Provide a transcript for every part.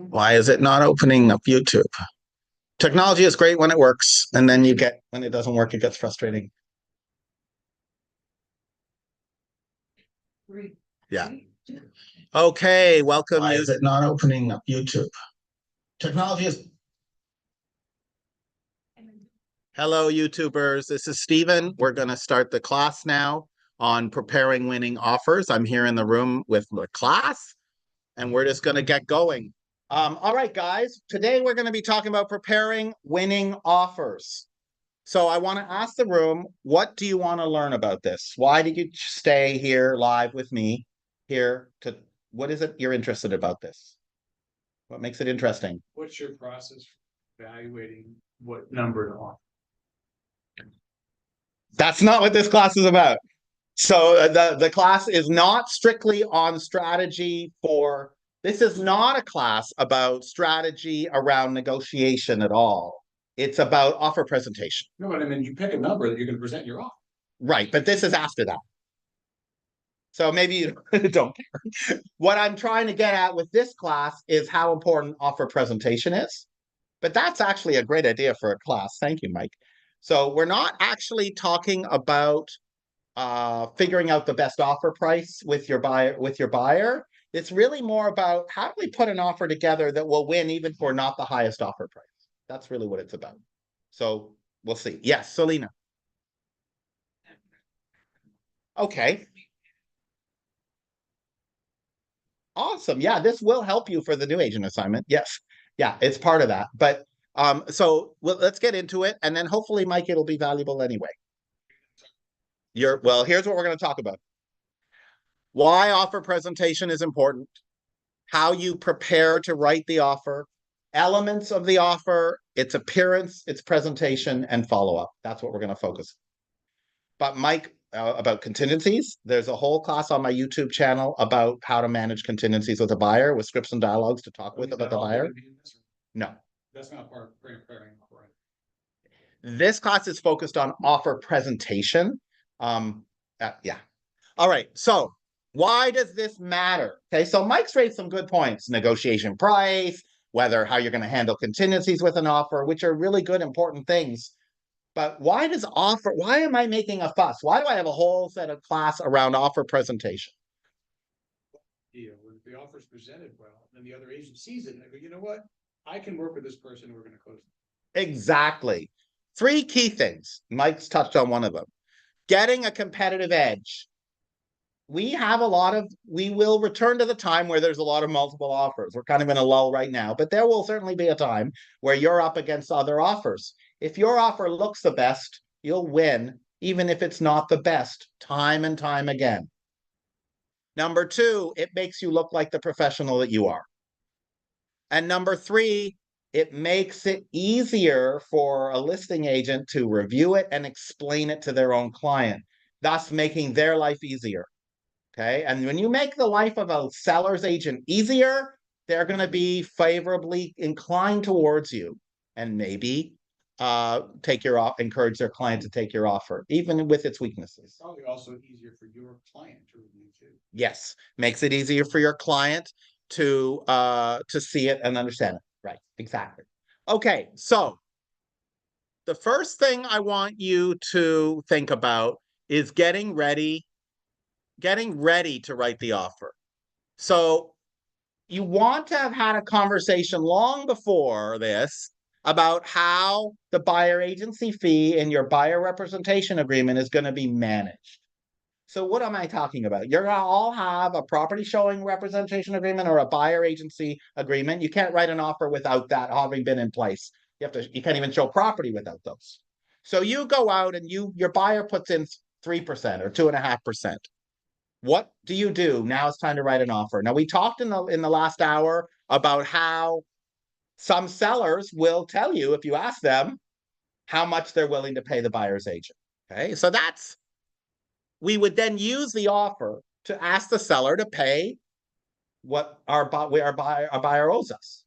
Why is it not opening up YouTube? Technology is great when it works, and then when it doesn't work, it gets frustrating. Yeah. Okay, welcome. Why is it not opening up YouTube? Technology is. Hello, YouTubers. This is Stephen. We're going to start the class now on preparing winning offers. I'm here in the room with the class, and we're just going to get going. All right, guys. Today we're going to be talking about preparing winning offers. So I want to ask the room, what do you want to learn about this? Why did you stay here live with me here what is it you're interested about this? What makes it interesting? What's your process for evaluating what number to offer? That's not what this class is about. So the class is not strictly on strategy this is not a class about strategy around negotiation at all. It's about offer presentation. No, but I mean, you pick a number that you're going to present your offer. Right, but this is after that. So maybe you don't care. What I'm trying to get at with this class is how important offer presentation is. But that's actually a great idea for a class. Thank you, Mike. So we're not actually talking about figuring out the best offer price with your buyer. It's really more about how do we put an offer together that will win even for not the highest offer price. That's really what it's about. So we'll see. Yes, Selena. Okay. Awesome. Yeah, this will help you for the new agent assignment. Yes. Yeah, it's part of that. But let's get into it, and then hopefully, Mike, it'll be valuable anyway. Here's what we're going to talk about. Why offer presentation is important, how you prepare to write the offer, elements of the offer, its appearance, its presentation, and follow-up. That's what we're going to focus on. But Mike, about contingencies, there's a whole class on my YouTube channel about how to manage contingencies with a buyer with scripts and dialogues to talk with about the buyer. No. That's not part of preparing offer. This class is focused on offer presentation. Yeah. All right. So why does this matter? Okay. So Mike's raised some good points. Negotiation price, how you're going to handle contingencies with an offer, which are really good, important things. But why am I making a fuss? Why do I have a whole set of class around offer presentation? Yeah, when the offer's presented well, then the other agent sees it and they go, you know what? I can work with this person and we're going to close it. Exactly. 3 key things. Mike's touched on one of them. Getting a competitive edge. We will return to the time where there's a lot of multiple offers. We're kind of in a lull right now, but there will certainly be a time where you're up against other offers. If your offer looks the best, you'll win, even if it's not the best, time and time again. Number 2, it makes you look like the professional that you are. And number 3, it makes it easier for a listing agent to review it and explain it to their own client, thus making their life easier. Okay. And when you make the life of a seller's agent easier, they're going to be favorably inclined towards you and maybe encourage their client to take your offer, even with its weaknesses. It's probably also easier for your client to review too. Yes. Makes it easier for your client to see it and understand it. Right. Exactly. Okay. So the first thing I want you to think about is getting ready to write the offer. So you want to have had a conversation long before this about how the buyer agency fee in your buyer representation agreement is going to be managed. So what am I talking about? You're going to all have a property showing representation agreement or a buyer agency agreement. You can't write an offer without that having been in place. You can't even show property without those. So you go out and your buyer puts in 3% or 2.5%. What do you do? Now it's time to write an offer. Now, we talked in the last hour about how some sellers will tell you, if you ask them, how much they're willing to pay the buyer's agent. Okay, so we would then use the offer to ask the seller to pay what our buyer owes us.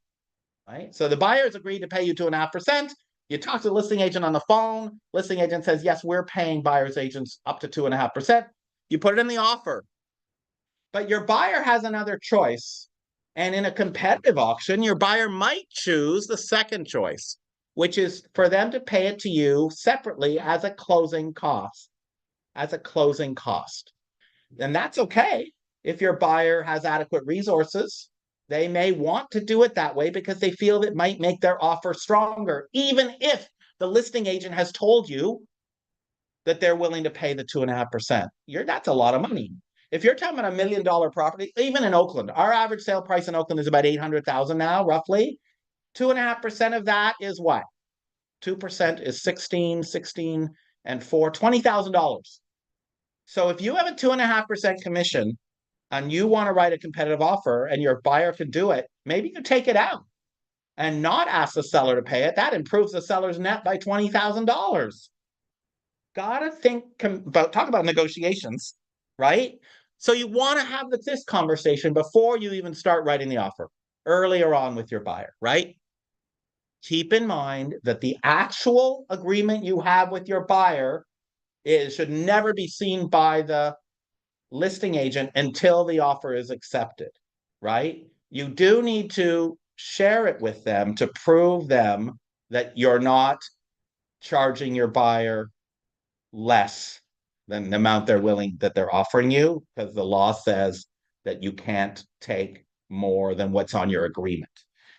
Right? So the buyer's agreed to pay you 2.5%. You talk to the listing agent on the phone. Listing agent says, yes, we're paying buyer's agents up to 2.5%. You put it in the offer. But your buyer has another choice, And in a competitive auction, your buyer might choose the second choice, which is for them to pay it to you separately as a closing cost. As a closing cost. And that's okay if your buyer has adequate resources. They may want to do it that way because they feel it might make their offer stronger, even if the listing agent has told you that they're willing to pay the 2.5%. That's a lot of money. If you're talking about $1 million property, even in Oakland, our average sale price in Oakland is about 800,000 now, roughly. 2.5% of that is what? 2% is 16 and 4, $20,000. So if you have a 2.5% commission and you want to write a competitive offer and your buyer can do it, maybe you take it out and not ask the seller to pay it. That improves the seller's net by $20,000. Gotta think about, talk about negotiations, right? So you want to have this conversation before you even start writing the offer, earlier on with your buyer, right? Keep in mind that the actual agreement you have with your buyer should never be seen by the listing agent until the offer is accepted, right? You do need to share it with them to prove them that you're not charging your buyer less than the amount they're offering you, because the law says that you can't take more than what's on your agreement.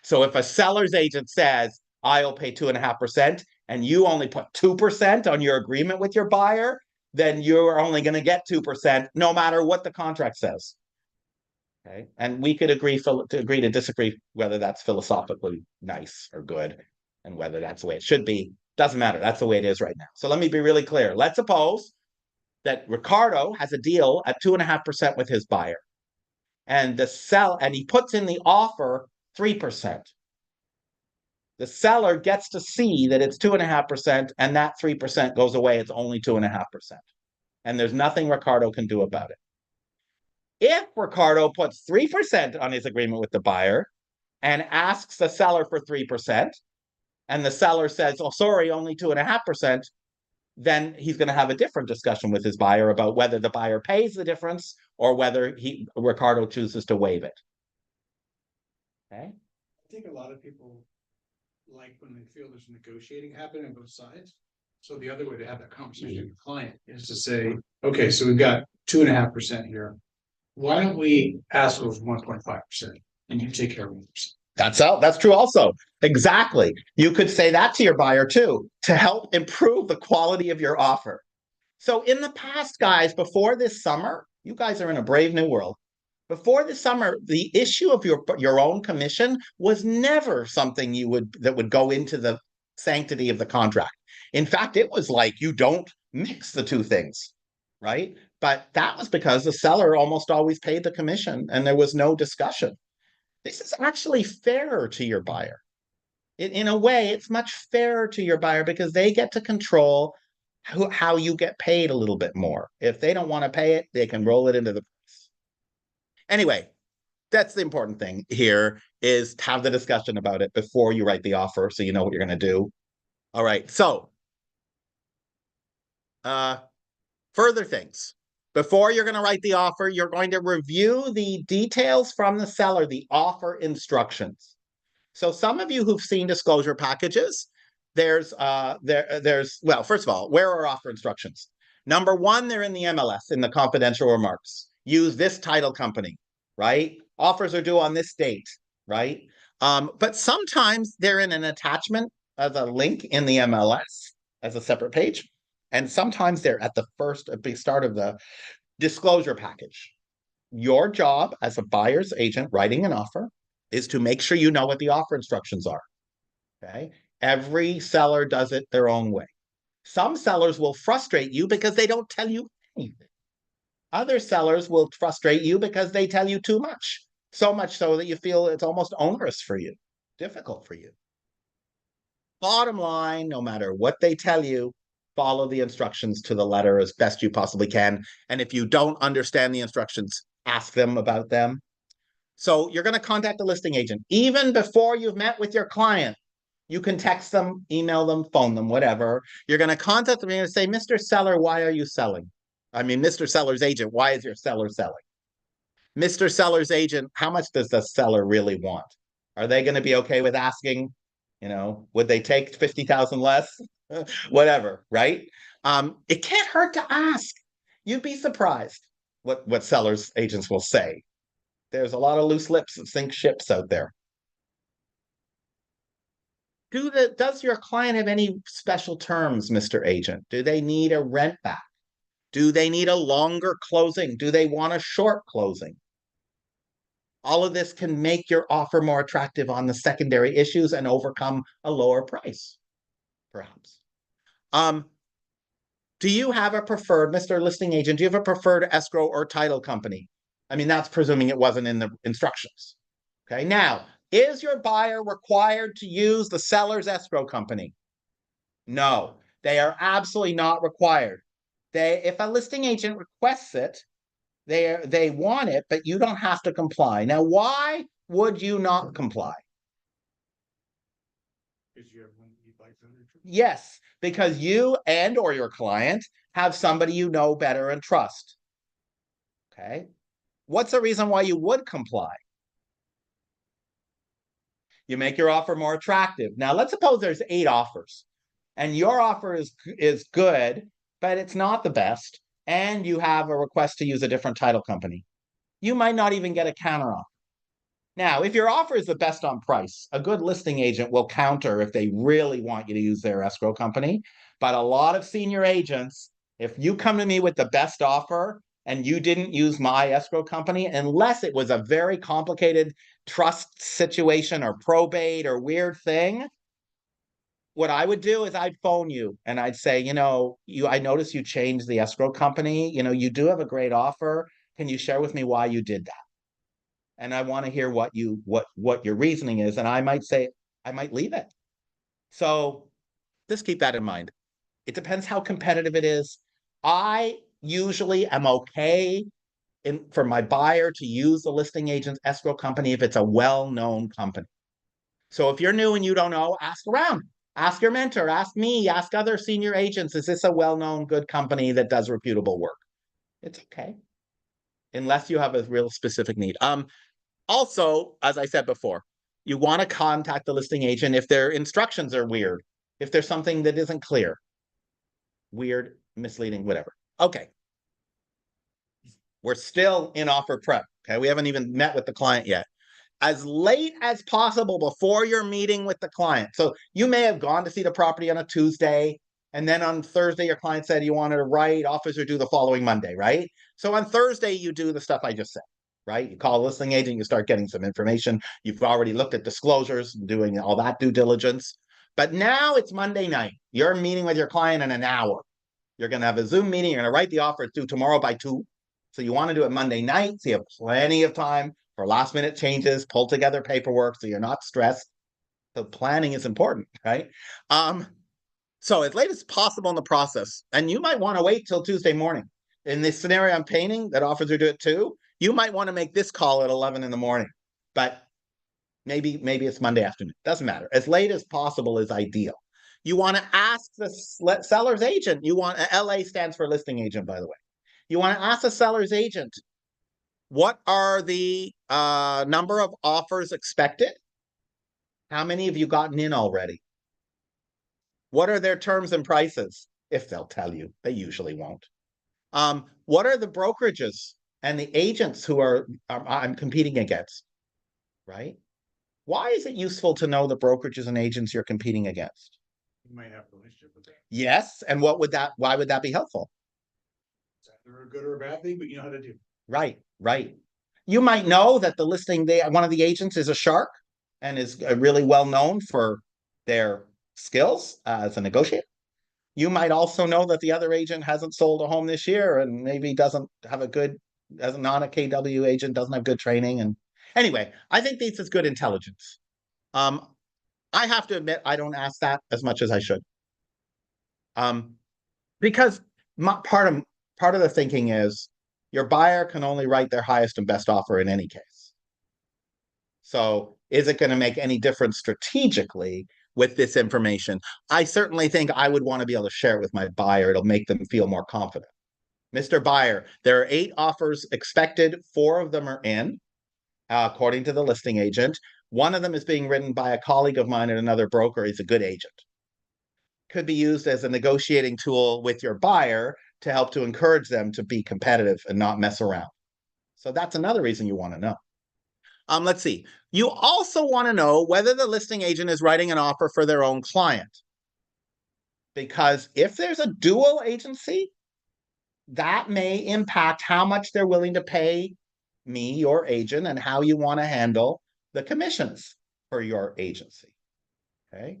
So if a seller's agent says, I'll pay 2.5%, and you only put 2% on your agreement with your buyer, then you're only going to get 2% no matter what the contract says. Okay. And we could agree to disagree whether that's philosophically nice or good and whether that's the way it should be. Doesn't matter. That's the way it is right now. So let me be really clear. Let's suppose that Ricardo has a deal at 2.5% with his buyer. And he puts in the offer 3%. The seller gets to see that it's 2.5%, and that 3% goes away. It's only 2.5%. And there's nothing Ricardo can do about it. If Ricardo puts 3% on his agreement with the buyer and asks the seller for 3%, and the seller says, oh, sorry, only 2.5%, then he's going to have a different discussion with his buyer about whether the buyer pays the difference or whether Ricardo chooses to waive it. Okay. I think a lot of people like when they feel there's negotiating happening on both sides. So the other way to have that conversation with the client is to say, okay, so we've got 2.5% here. Why don't we ask for 1.5% and you take care of 1%? That's true also. Exactly. You could say that to your buyer too, to help improve the quality of your offer. So in the past, guys, before this summer, you guys are in a brave new world. Before the summer, the issue of your own commission was never something that would go into the sanctity of the contract. In fact, it was like you don't mix the two things, right? But that was because the seller almost always paid the commission and there was no discussion. This is actually fairer to your buyer. In a way, it's much fairer to your buyer because they get to control how you get paid a little bit more. If they don't want to pay it, they can roll it into the price. Anyway, that's the important thing here, is to have the discussion about it before you write the offer so you know what you're going to do. All right, so further things. Before you're going to write the offer, you're going to review the details from the seller, the offer instructions. So some of you who've seen disclosure packages, well, first of all, where are offer instructions? Number one, they're in the MLS, in the confidential remarks. Use this title company, right? Offers are due on this date, right? But sometimes they're in an attachment as a link in the MLS as a separate page. And sometimes they're at the start of the disclosure package. Your job as a buyer's agent writing an offer is to make sure you know what the offer instructions are. Okay. Every seller does it their own way. Some sellers will frustrate you because they don't tell you anything. Other sellers will frustrate you because they tell you too much. So much so that you feel it's almost onerous for you, difficult for you. Bottom line, no matter what they tell you, follow the instructions to the letter as best you possibly can. And if you don't understand the instructions, ask them about them. So you're going to contact the listing agent. Even before you've met with your client, you can text them, email them, phone them, whatever. You're going to contact them and say, Mr. Seller, why are you selling? I mean, Mr. Seller's agent, why is your seller selling? Mr. Seller's agent, how much does the seller really want? Are they going to be okay with asking, would they take 50,000 less? Whatever, right? It can't hurt to ask. You'd be surprised what sellers agents will say. There's a lot of loose lips that sink ships out there. Does your client have any special terms, Mr. Agent? Do they need a rent back? Do they need a longer closing? Do they want a short closing? All of this can make your offer more attractive on the secondary issues and overcome a lower price, perhaps. Do you have a preferred, Mr. Listing Agent, do you have a preferred escrow or title company? I mean, that's presuming it wasn't in the instructions. Okay, now, is your buyer required to use the seller's escrow company? No, they are absolutely not required. If a listing agent requests it, they want it, but you don't have to comply. Now, why would you not comply? Because you have one you like them. Yes, because you or your client have somebody you know better and trust. Okay. What's the reason why you would comply? You make your offer more attractive. Now, let's suppose there's 8 offers and your offer is good, but it's not the best, and you have a request to use a different title company. You might not even get a counter offer. Now, if your offer is the best on price, a good listing agent will counter if they really want you to use their escrow company. But a lot of senior agents, if you come to me with the best offer and you didn't use my escrow company, unless it was a very complicated trust situation or probate or weird thing, what I would do is I'd phone you and I'd say, I noticed you changed the escrow company. You do have a great offer. Can you share with me why you did that? And I want to hear what your reasoning is. And I might say, I might leave it. So just keep that in mind. It depends how competitive it is. I usually am okay for my buyer to use the listing agent's escrow company if it's a well-known company. So if you're new and you don't know, ask around. Ask your mentor, ask me, ask other senior agents. Is this a well-known good company that does reputable work? It's okay. Unless you have a real specific need. Also, as I said before, you want to contact the listing agent if their instructions are weird, if there's something that isn't clear. Weird, misleading, whatever. Okay. We're still in offer prep. Okay. We haven't even met with the client yet. As late as possible before your meeting with the client. So you may have gone to see the property on a Tuesday, and then on Thursday, your client said you wanted to write, offers are due the following Monday, right? So on Thursday, you do the stuff I just said, right? You call a listing agent, you start getting some information. You've already looked at disclosures, doing all that due diligence. But now it's Monday night. You're meeting with your client in an hour. You're going to have a Zoom meeting. You're going to write the offer due tomorrow by 2. So you want to do it Monday night, so you have plenty of time for last minute changes, pull together paperwork so you're not stressed. The planning is important, right? So as late as possible in the process, and you might want to wait till Tuesday morning. In this scenario I'm painting that offers are due at 2, you might want to make this call at 11 in the morning, but maybe it's Monday afternoon. Doesn't matter. As late as possible is ideal. You want to ask the seller's agent. LA stands for listing agent, by the way. You want to ask the seller's agent, what are the number of offers expected? How many have you gotten in already? What are their terms and prices? If they'll tell you, they usually won't. What are the brokerages and the agents who I'm competing against, right? Why is it useful to know the brokerages and agents you're competing against? You might have a relationship with them. Yes, and why would that be helpful? It's either a good or a bad thing, but you know how to do. Right. You might know that one of the agents is a shark and is really well known for their skills as a negotiator. You might also know that the other agent hasn't sold a home this year and maybe doesn't have as a non-KW agent, doesn't have good training. And anyway, I think this is good intelligence. I have to admit, I don't ask that as much as I should. Because part of the thinking is your buyer can only write their highest and best offer in any case. So is it going to make any difference strategically with this information? I certainly think I would want to be able to share it with my buyer. It'll make them feel more confident. Mr. Buyer, there are 8 offers expected. 4 of them are in, according to the listing agent. One of them is being written by a colleague of mine at another broker. He's a good agent. Could be used as a negotiating tool with your buyer to help to encourage them to be competitive and not mess around. So that's another reason you want to know. Let's see. You also want to know whether the listing agent is writing an offer for their own client. Because if there's a dual agency, that may impact how much they're willing to pay me, your agent, and how you want to handle the commissions for your agency. Okay.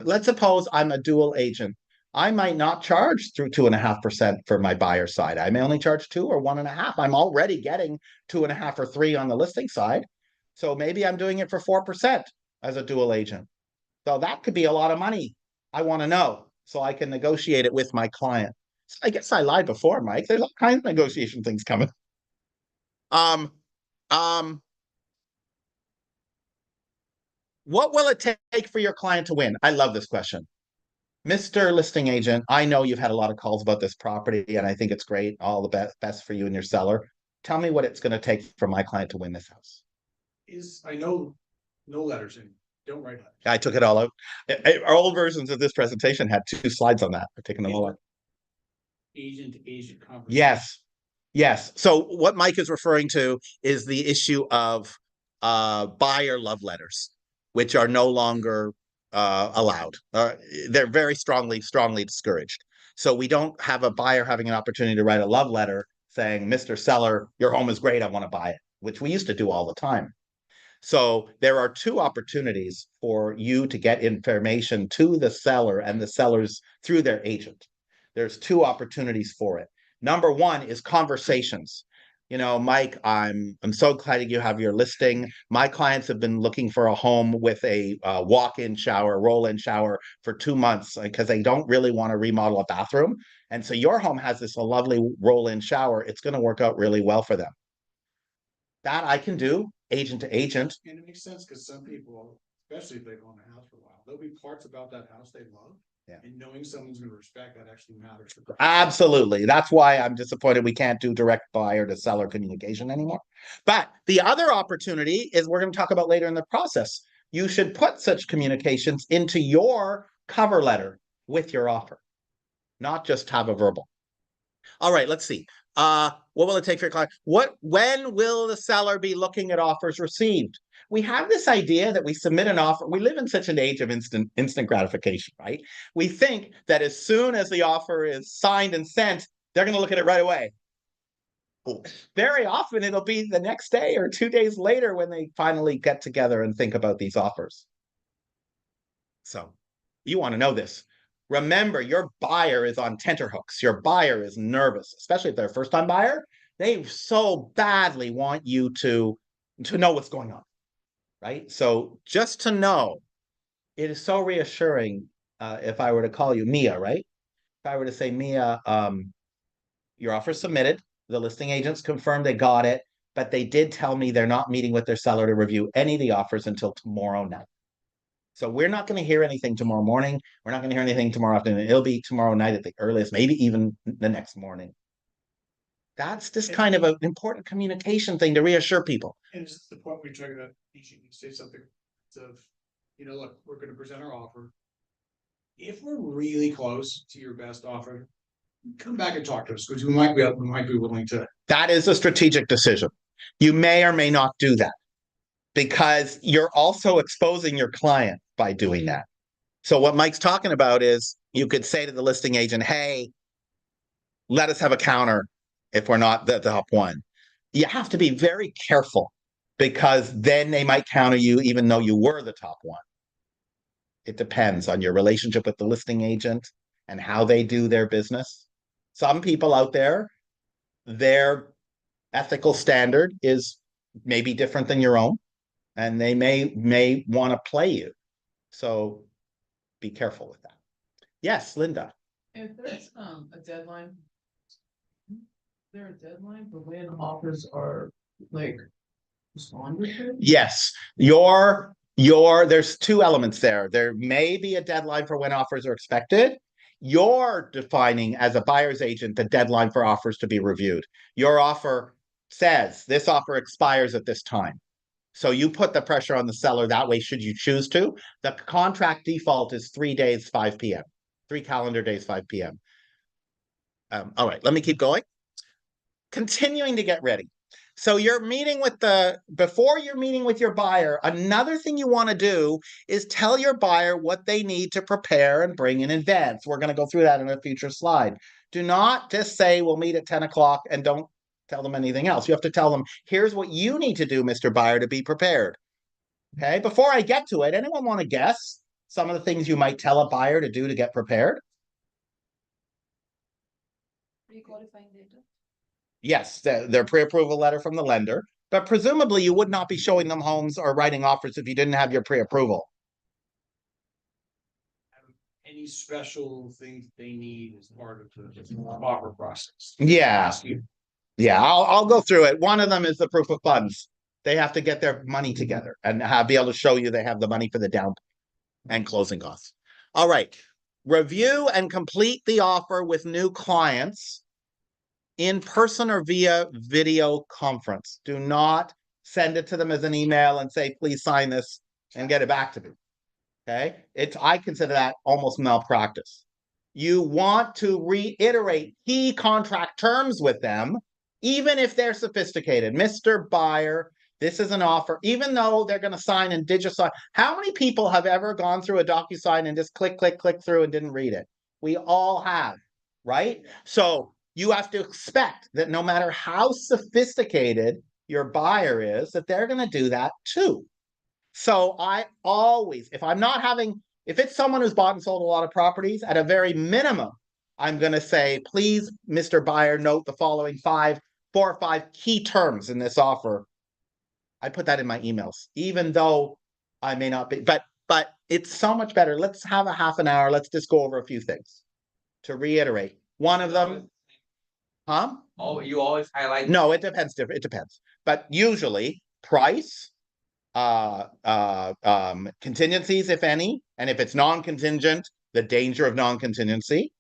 Let's suppose I'm a dual agent. I might not charge through 2.5% for my buyer side. I may only charge 2 or 1.5. I'm already getting 2.5 or 3 on the listing side. So maybe I'm doing it for 4% as a dual agent. So that could be a lot of money. I want to know so I can negotiate it with my client. So I guess I lied before, Mike. There's all kinds of negotiation things coming. What will it take for your client to win? I love this question. Mr. Listing Agent, I know you've had a lot of calls about this property, and I think it's great. All the best for you and your seller. Tell me what it's going to take for my client to win this house. I know no letters in, don't write letters. I took it all out. Our old versions of this presentation had 2 slides on that. I've taken them all out. Agent to agent conversation. Yes. Yes. So what Mike is referring to is the issue of buyer love letters, which are no longer allowed. They're very strongly discouraged. So we don't have a buyer having an opportunity to write a love letter saying, Mr. Seller, your home is great, I want to buy it, which we used to do all the time. So there are 2 opportunities for you to get information to the seller and the sellers through their agent. There's 2 opportunities for it. Number 1 is conversations. You know, Mike, I'm so excited you have your listing. My clients have been looking for a home with a walk-in shower, roll-in shower for 2 months because they don't really want to remodel a bathroom. And so your home has this lovely roll-in shower. It's going to work out really well for them. That I can do agent to agent. And it makes sense because some people, especially if they've owned a house for a while, there'll be parts about that house they love. Yeah. And knowing someone's going to respect that actually matters. Absolutely. That's why I'm disappointed we can't do direct buyer to seller communication anymore. But the other opportunity is we're going to talk about later in the process. You should put such communications into your cover letter with your offer, not just have a verbal. All right, let's see. What will it take for your client? When will the seller be looking at offers received? We have this idea that we submit an offer. We live in such an age of instant gratification, right? We think that as soon as the offer is signed and sent, they're going to look at it right away. Very often it'll be the next day or 2 days later when they finally get together and think about these offers. So you want to know this. Remember, your buyer is on tenterhooks. Your buyer is nervous, especially if they're a first-time buyer. They so badly want you to know what's going on, right? So just to know, it is so reassuring if I were to call you Mia, right? If I were to say, Mia, your offer submitted. The listing agents confirmed they got it, but they did tell me they're not meeting with their seller to review any of the offers until tomorrow night. So we're not going to hear anything tomorrow morning. We're not going to hear anything tomorrow afternoon. It'll be tomorrow night at the earliest, maybe even the next morning. That's just kind of an important communication thing to reassure people. And it's the point we try to say something of, you know, look, we're going to present our offer. If we're really close to your best offer, come back and talk to us because we might be willing to. That is a strategic decision. You may or may not do that because you're also exposing your client by doing that. So what Mike's talking about is you could say to the listing agent, hey, let us have a counter if we're not the top one. You have to be very careful because then they might counter you even though you were the top one. It depends on your relationship with the listing agent and how they do their business. Some people out there, their ethical standard is maybe different than your own, and they may want to play you. So be careful with that. Yes, Linda. If there's a deadline, is there a deadline for when offers are like responded to? Yes, there's 2 elements there. There may be a deadline for when offers are expected. You're defining as a buyer's agent the deadline for offers to be reviewed. Your offer says this offer expires at this time. So you put the pressure on the seller that way, should you choose to. The contract default is 3 days, 5 p.m., 3 calendar days, 5 p.m. All right, let me keep going. Continuing to get ready. So you're meeting with before you're meeting with your buyer, another thing you want to do is tell your buyer what they need to prepare and bring in advance. We're going to go through that in a future slide. Do not just say we'll meet at 10 o'clock and don't tell them anything else. You have to tell them, here's what you need to do, Mr. Buyer, to be prepared. Okay, before I get to it, anyone want to guess some of the things you might tell a buyer to do to get prepared? Pre-qualifying data. Yes, their pre-approval letter from the lender, but presumably you would not be showing them homes or writing offers if you didn't have your pre-approval. Any special things they need as part of the offer process. Yeah, yeah, I'll go through it. One of them is the proof of funds. They have to get their money together and be able to show you they have the money for the down and closing costs. All right, review and complete the offer with new clients in person or via video conference. Do not send it to them as an email and say, please sign this and get it back to me. Okay, I consider that almost malpractice. You want to reiterate key contract terms with them, even if they're sophisticated. Mr. Buyer, this is an offer, even though they're going to sign and DigiSign. How many people have ever gone through a DocuSign and just click through and didn't read it? We all have, right? So you have to expect that no matter how sophisticated your buyer is, that they're going to do that too. So I always, if it's someone who's bought and sold a lot of properties, at a very minimum, I'm going to say, please, Mr. Buyer, note the following 4 or 5 key terms in this offer. I put that in my emails, even though I may not be, but it's so much better. Let's have a half an hour. Let's just go over a few things to reiterate. One of them, huh? Oh, you always highlight. No, it depends. It depends, but usually price, contingencies, if any, and if it's non-contingent, the danger of non-contingency,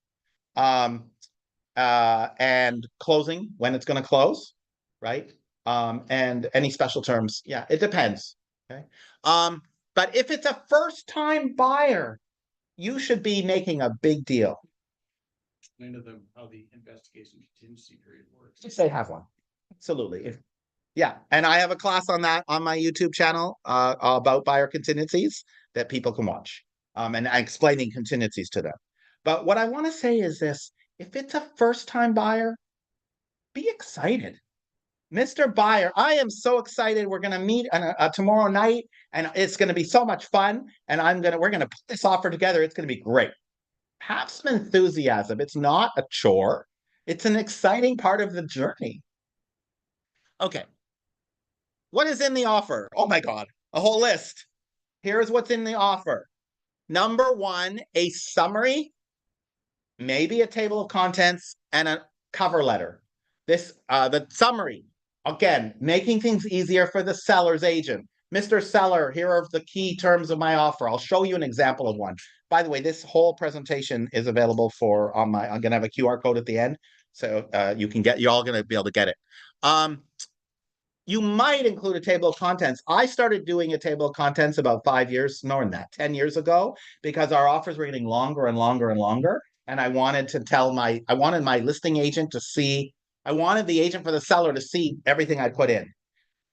and closing, when it's going to close, right? And any special terms. Yeah, it depends. Okay. But if it's a first-time buyer, you should be making a big deal. Explain to them how the investigation contingency period works. If they have one. Absolutely. Yeah, and I have a class on that on my YouTube channel about buyer contingencies that people can watch, and explaining contingencies to them. But what I want to say is this: if it's a first-time buyer, be excited. Mr. Buyer, I am so excited. We're going to meet tomorrow night, and it's going to be so much fun. And we're going to put this offer together. It's going to be great. Have some enthusiasm. It's not a chore. It's an exciting part of the journey. Okay. What is in the offer? Oh my God, a whole list. Here's what's in the offer. Number 1, a summary, maybe a table of contents, and a cover letter. The summary, again, making things easier for the seller's agent. Mr. Seller, here are the key terms of my offer. I'll show you an example of one. By the way, this whole presentation is available I'm going to have a QR code at the end. So you're all going to be able to get it. You might include a table of contents. I started doing a table of contents about 5 years, more than that, 10 years ago, because our offers were getting longer and longer and longer. And I wanted my listing agent to see, I wanted the agent for the seller to see everything I put in.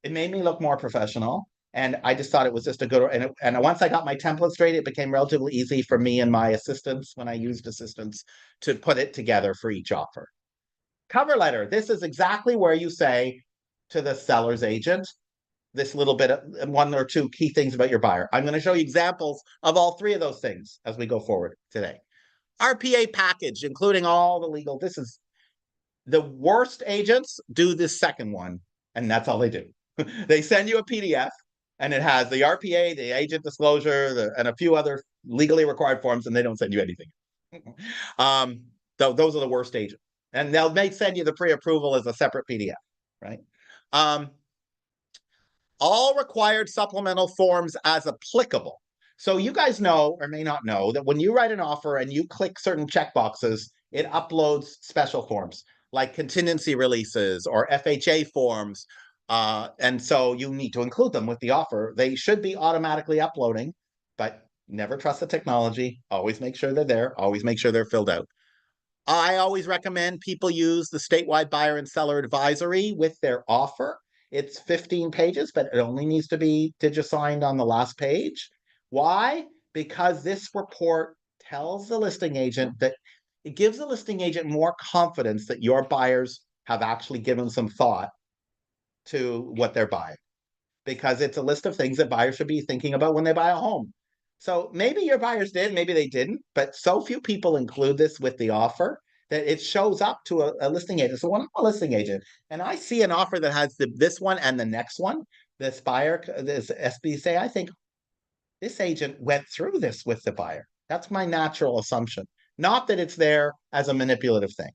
It made me look more professional. And I just thought it was just a good, and once I got my template straight, it became relatively easy for me and my assistants, when I used assistants, to put it together for each offer. Cover letter, this is exactly where you say to the seller's agent, this little bit of 1 or 2 key things about your buyer. I'm going to show you examples of all 3 of those things as we go forward today. RPA package, including all the legal. This is the worst agents do this second one, and that's all they do. They send you a PDF, and it has the RPA, the agent disclosure, and a few other legally required forms, and they don't send you anything. Those are the worst agents. And they'll send you the pre-approval as a separate PDF, right? All required supplemental forms as applicable. So you guys know or may not know that when you write an offer and you click certain checkboxes, it uploads special forms like contingency releases or FHA forms. And so you need to include them with the offer. They should be automatically uploading, but never trust the technology. Always make sure they're there. Always make sure they're filled out. I always recommend people use the statewide buyer and seller advisory with their offer. It's 15 pages, but it only needs to be digisigned on the last page. Why? Because this report tells the listing agent that it gives the listing agent more confidence that your buyers have actually given some thought to what they're buying. Because it's a list of things that buyers should be thinking about when they buy a home. So maybe your buyers did, maybe they didn't, but so few people include this with the offer that it shows up to a listing agent. So when I'm a listing agent and I see an offer that has this one and the next one, this buyer, this SBC, I think this agent went through this with the buyer. That's my natural assumption. Not that it's there as a manipulative thing.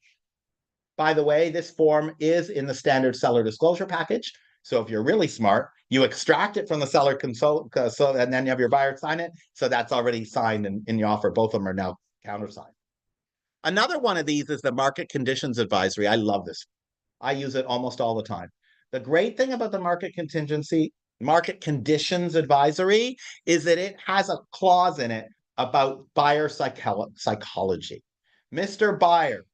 By the way, this form is in the standard seller disclosure package. So if you're really smart, you extract it from the seller consult, and then you have your buyer sign it. So that's already signed in the offer. Both of them are now countersigned. Another one of these is the market conditions advisory. I love this. I use it almost all the time. The great thing about the market conditions advisory is that it has a clause in it about buyer psychology. Mr. Buyer,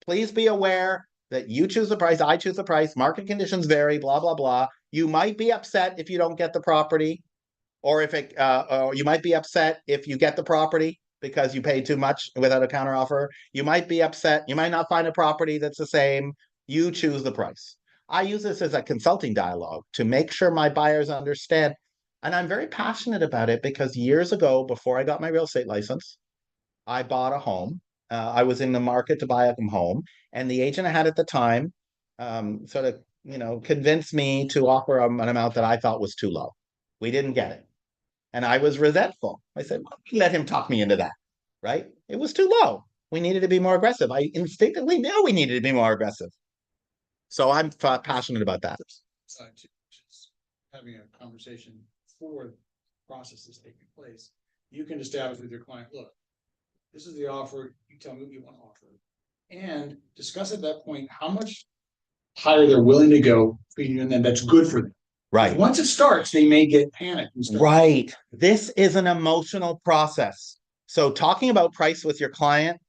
please be aware that you choose the price, I choose the price, market conditions vary, blah, blah, blah. You might be upset if you don't get the property, or if it, you might be upset if you get the property because you paid too much without a counteroffer. You might be upset, you might not find a property that's the same. You choose the price. I use this as a consulting dialogue to make sure my buyers understand. And I'm very passionate about it because years ago, before I got my real estate license, I bought a home. I was in the market to buy a home, and the agent I had at the time sort of, convinced me to offer an amount that I thought was too low. We didn't get it. And I was resentful. I said, well, let him talk me into that, right? It was too low. We needed to be more aggressive. I instinctively knew we needed to be more aggressive. So I'm passionate about that. Side too, which is having a conversation before the process is taking place. You can establish with your client, look, this is the offer, you tell me what you want to offer. And discuss at that point how much higher they're willing to go for you, and then that's good for them. Right. Once it starts, they may get panicked and stuff. Right. This is an emotional process. So talking about price with your client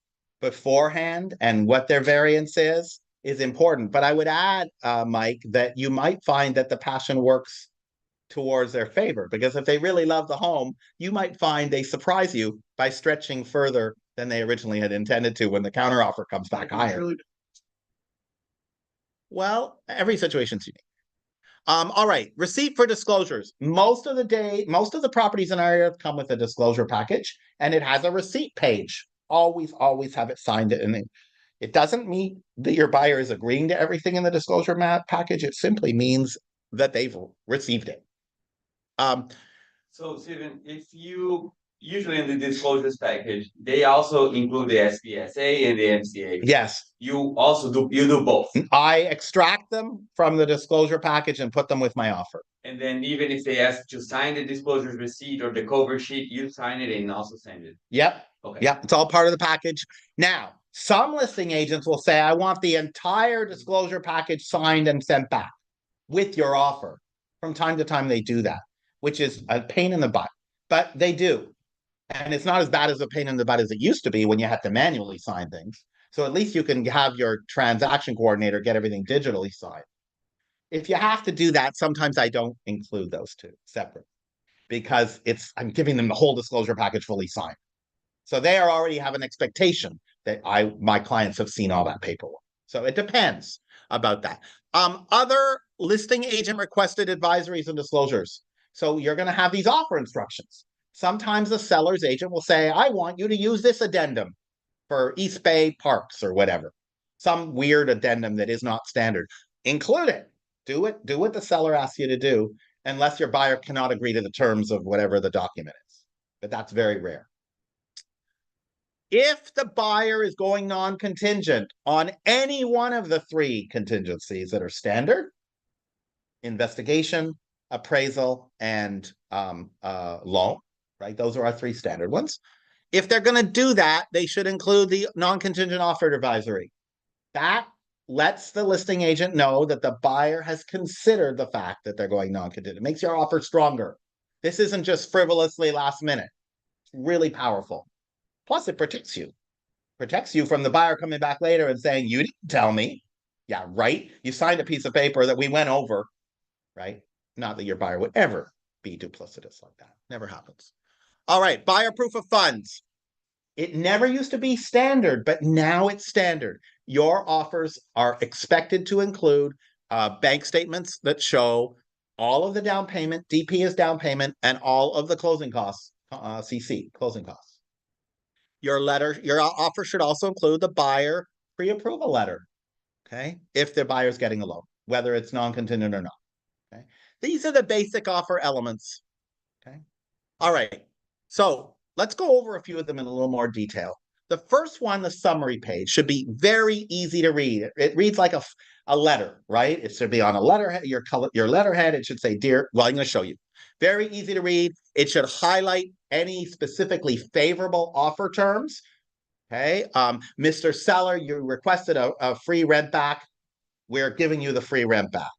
beforehand and what their variance is important. But I would add, Mike, that you might find that the passion works towards their favor, because if they really love the home, you might find they surprise you by stretching further than they originally had intended to when the counteroffer comes back higher. Well, every situation's unique. All right, receipt for disclosures. Most of the properties in our area come with a disclosure package, and it has a receipt page. Always have it signed, and it doesn't mean that your buyer is agreeing to everything in the disclosure package. It simply means that they've received it. So Stephen, if you usually in the disclosures package, they also include the SBSA and the MCA. Yes, You do both. I extract them from the disclosure package and put them with my offer. And then even if they ask to sign the disclosures receipt or the cover sheet, you sign it and also send it. Yep. Okay. Yep. It's all part of the package. Now, some listing agents will say, I want the entire disclosure package signed and sent back with your offer. From time to time, they do that, which is a pain in the butt, but they do. And it's not as bad as a pain in the butt as it used to be when you had to manually sign things. So at least you can have your transaction coordinator get everything digitally signed. If you have to do that, sometimes I don't include those two separate because I'm giving them the whole disclosure package fully signed. So they already have an expectation that my clients have seen all that paperwork. So it depends about that. Other listing agent requested advisories and disclosures. So you're going to have these offer instructions. Sometimes the seller's agent will say, I want you to use this addendum for East Bay Parks or whatever. Some weird addendum that is not standard. Include it. Do what the seller asks you to do, unless your buyer cannot agree to the terms of whatever the document is. But that's very rare. If the buyer is going non-contingent on any one of the three contingencies that are standard, investigation, appraisal, and loan, right? Those are our three standard ones. If they're gonna do that, they should include the non-contingent offer advisory. That lets the listing agent know that the buyer has considered the fact that they're going non-contingent. It makes your offer stronger. This isn't just frivolously last minute. It's really powerful. Plus, it protects you. Protects you from the buyer coming back later and saying, you didn't tell me. Yeah, right. You signed a piece of paper that we went over, right? Not that your buyer would ever be duplicitous like that. Never happens. All right, buyer proof of funds. It never used to be standard, but now it's standard. Your offers are expected to include bank statements that show all of the down payment, DP is down payment, and all of the closing costs, CC, closing costs. Your offer should also include the buyer pre-approval letter, okay? If the buyer's getting a loan, whether it's non-contingent or not, okay? These are the basic offer elements, okay? All right, so let's go over a few of them in a little more detail. The first one, the summary page, should be very easy to read. It reads like a letter, right? It should be on a letterhead, your letterhead. It should say, dear, well, I'm going to show you. Very easy to read. It should highlight any specifically favorable offer terms. Okay, Mr. Seller, you requested a free rent back. We're giving you the free rent back.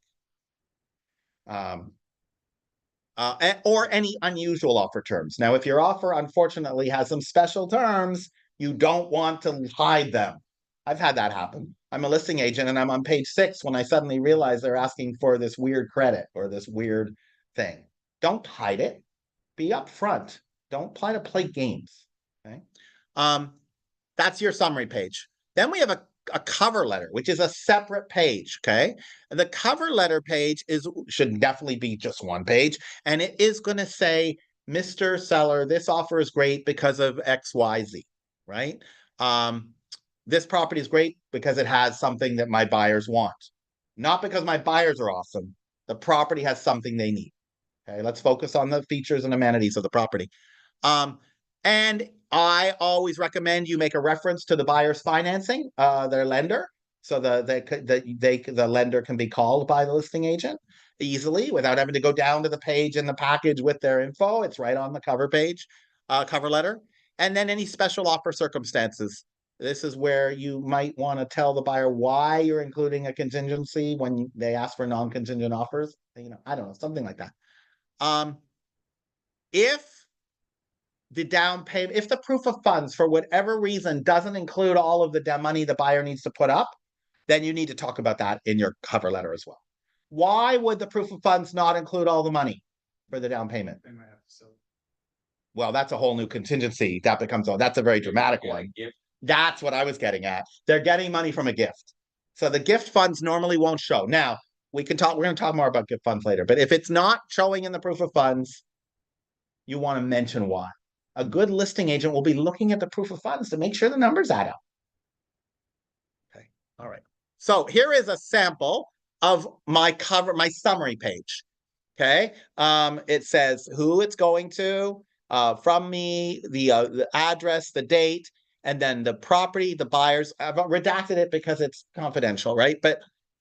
Or any unusual offer terms. Now, if your offer unfortunately has some special terms, you don't want to hide them. I've had that happen. I'm a listing agent and I'm on page 6 when I suddenly realize they're asking for this weird credit or this weird thing. Don't hide it. Be upfront. Don't try to play games. Okay. That's your summary page. Then we have a cover letter, which is a separate page. Okay. The cover letter page should definitely be just one page. And it is going to say, Mr. Seller, this offer is great because of XYZ, right? This property is great because it has something that my buyers want. Not because my buyers are awesome. The property has something they need. Okay, let's focus on the features and amenities of the property. And I always recommend you make a reference to the buyer's financing, their lender, so the lender can be called by the listing agent easily without having to go down to the page in the package with their info. It's right on the cover page, cover letter. And then any special offer circumstances. This is where you might want to tell the buyer why you're including a contingency when they ask for non-contingent offers. You know, I don't know, something like that. If the down payment, if the proof of funds for whatever reason doesn't include all of the money the buyer needs to put up, then you need to talk about that in your cover letter as well. Why would the proof of funds not include all the money for the down payment? They might have to sell. Well, that's a whole new contingency. That's a very dramatic one. If That's what I was getting at. They're getting money from a gift. So the gift funds normally won't show. Now, we're going to talk more about gift funds later, but if it's not showing in the proof of funds, you want to mention why. A good listing agent will be looking at the proof of funds to make sure the numbers add up. Okay, all right. So here is a sample of my summary page. Okay, it says who it's going to, from me, the address, the date, and then the property, the buyers. I've redacted it because it's confidential, right? But